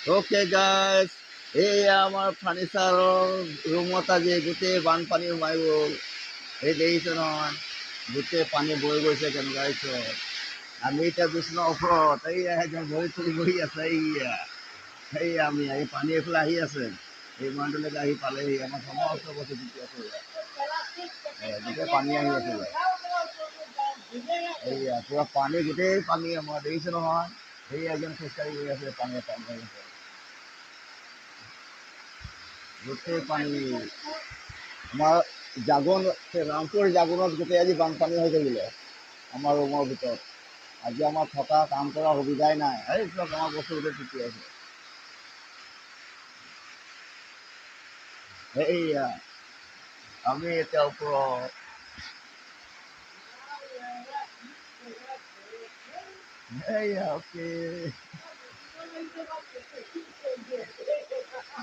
Okay guys, এইয়া আমাৰ ফাৰ্নিচাৰৰ ৰুমত আজি গোটেই বানপানী সোমাই গ'ল। এই দেখিছে নহয়, গোটেই পানী বৈ গৈছে কেনেকুৱা ওচৰত। আমি এতিয়া বিচনাৰ ওপৰত, এইয়া একদম ভৰি চৰি বহি আছে। এইয়া আমি এই পানী এইফালে আহি আছে, এই মানুহটোলৈকে আহি পালেহি। আমাৰ সমস্ত বস্তু জিকি আছে, গোটেই পানী আহি আছিলে। এইয়া পুৰা পানী, গোটেই পানী আমাৰ দেখিছে নহয়। সেই একজন খোজকাঢ়ি গৈ আছে, পানী পানী আহি আছে, গোটেই পানী। আমাৰ ৰামপুৰ জাগোনত গোটেই আজি বানপানী হৈ থাকিলে আমাৰ ৰুমৰ ভিতৰত। আজি আমাৰ থকা কাম কৰা সুবিধাই নাই। এইবিলাক আমাৰ বস্তু গোটেই তিতি আছে। এইয়া আমি এতিয়া ওপৰত, এইয়া অ'কে।